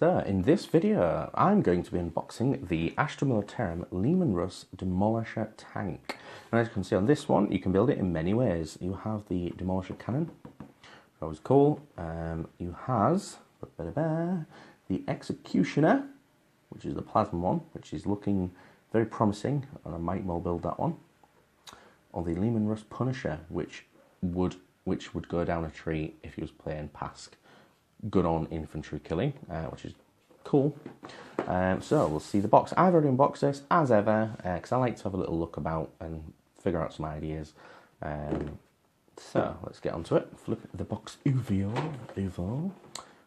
So in this video, I'm going to be unboxing the Astra Militarum Leman Russ Demolisher tank. And as you can see on this one, you can build it in many ways. You have the Demolisher cannon, always cool. You has the Executioner, which is the plasma one, which is looking very promising, and I might well build that one. Or the Leman Russ Punisher, which would go down a tree if he was playing Pask. Good on infantry killing, which is cool. So we'll see the box. I've already unboxed this as ever because I like to have a little look about and figure out some ideas. So let's get onto it. Look at the box overview.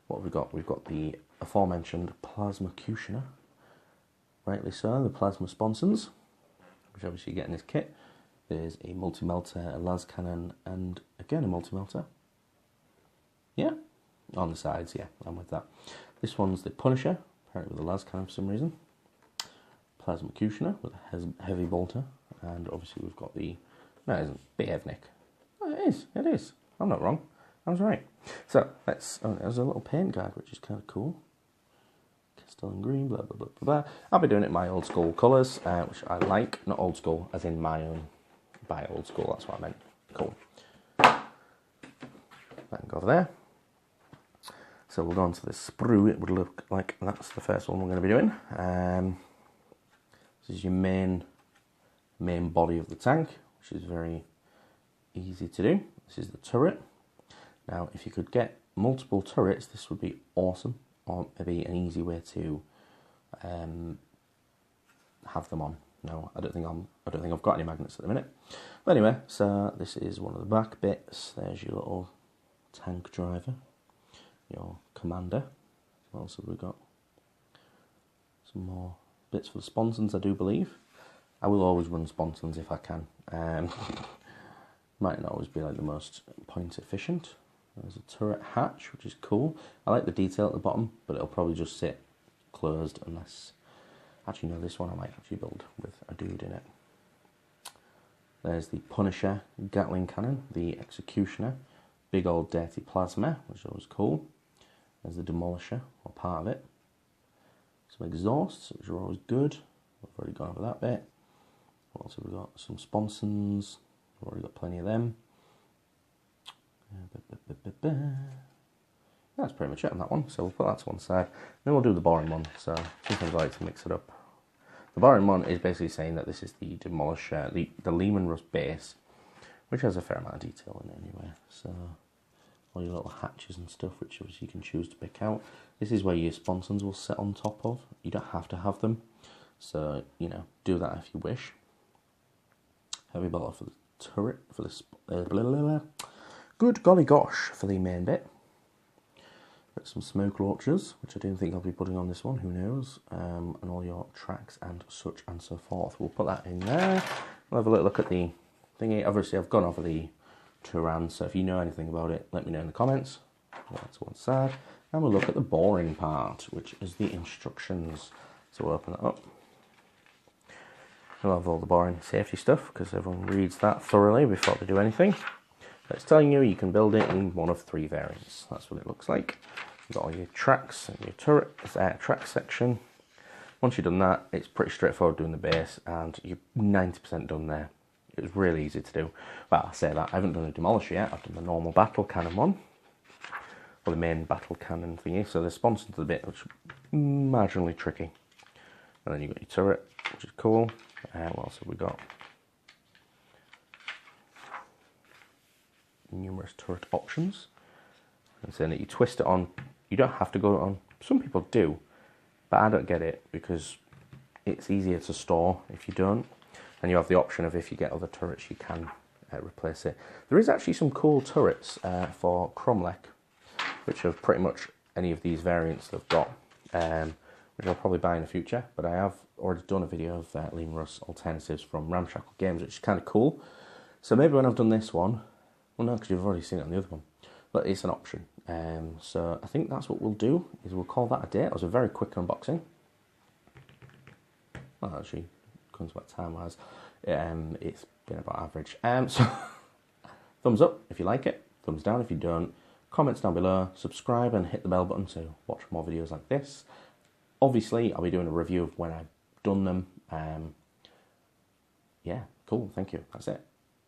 What have we got? We've got the aforementioned Plasma Cutioner. Rightly so, the Plasma Sponsons, which obviously you get in this kit. There's a multi-melter, a las cannon, and again a multi-melter. Yeah. On the sides, yeah, I'm with that. This one's the Punisher, apparently with a las cannon for some reason. Plasma Cutioner with a heavy bolter, and obviously we've got the, no it isn't, Beavnik. Oh, it is, I'm not wrong, I was right. So, there's a little paint guide, which is kind of cool. Castellan green, blah, blah, blah, blah, blah. I'll be doing it in my old school colours, which I like, not old school, as in my own, by old school, that's what I meant. Cool. That can go over there. So we'll go on to the sprue. It would look like that's the first one we're going to be doing. This is your main body of the tank, which is very easy to do. This is the turret. Now, if you could get multiple turrets, this would be awesome, or maybe an easy way to have them on. No, I don't think I've got any magnets at the minute. But anyway, so this is one of the back bits. There's your little tank driver. Your commander. What else have we got? Some more bits for the sponsons, I do believe. I will always run sponsons if I can. Might not always be like the most point efficient. There's a turret hatch, which is cool. I like the detail at the bottom, but it'll probably just sit closed unless... Actually, no, this one I might actually build with a dude in it. There's the Punisher Gatling cannon, the Executioner, big old dirty plasma, which is always cool. There's the Demolisher, or part of it. Some exhausts, which are always good. We've already gone over that bit. What else have we got? Some sponsons. We've already got plenty of them. That's pretty much it on that one. So we'll put that to one side. Then we'll do the boring one. So sometimes I like to mix it up. The boring one is basically saying that this is the Demolisher, the Leman Russ base, which has a fair amount of detail in it anyway. So all your little hatches and stuff, which obviously you can choose to pick out. This is where your sponsons will sit on top of. You don't have to have them, so you know, do that if you wish. Heavy bolter for the turret, for the good golly gosh for the main bit. Got some smoke launchers, which I don't think I'll be putting on this one. Who knows? And all your tracks and such and so forth. We'll put that in there. We'll have a little look at the thingy. Obviously, I've gone over the Turan, so if you know anything about it, let me know in the comments. That's one side. And we'll look at the boring part, which is the instructions. So we'll open that up. We'll have all the boring safety stuff, because everyone reads that thoroughly before they do anything. But it's telling you you can build it in one of 3 variants. That's what it looks like. You've got all your tracks and your turret track section. Once you've done that, it's pretty straightforward doing the base, and you're 90% done there. It was really easy to do. Well, I say that, I haven't done a Demolisher yet. I've done the normal battle cannon one. Or the main battle cannon thingy. So they're sponsored to the bit, which is marginally tricky. And then you've got your turret, which is cool. What else have we got? Numerous turret options. And saying that you twist it on, you don't have to go on. Some people do, but I don't get it because it's easier to store if you don't. And you have the option of, if you get other turrets, you can replace it. There is actually some cool turrets for Cromlech, which are pretty much any of these variants they've got, which I'll probably buy in the future. But I have already done a video of Leman Russ alternatives from Ramshackle Games, which is kind of cool. So maybe when I've done this one, well no, because you've already seen it on the other one, but it's an option. So I think that's what we'll do, is we'll call that a day. It was a very quick unboxing. Well, actually, comes about time-wise, it's been about average. So thumbs up if you like it, thumbs down if you don't. Comments down below, subscribe and hit the bell button to watch more videos like this. Obviously, I'll be doing a review of when I've done them. Yeah, cool, thank you, that's it.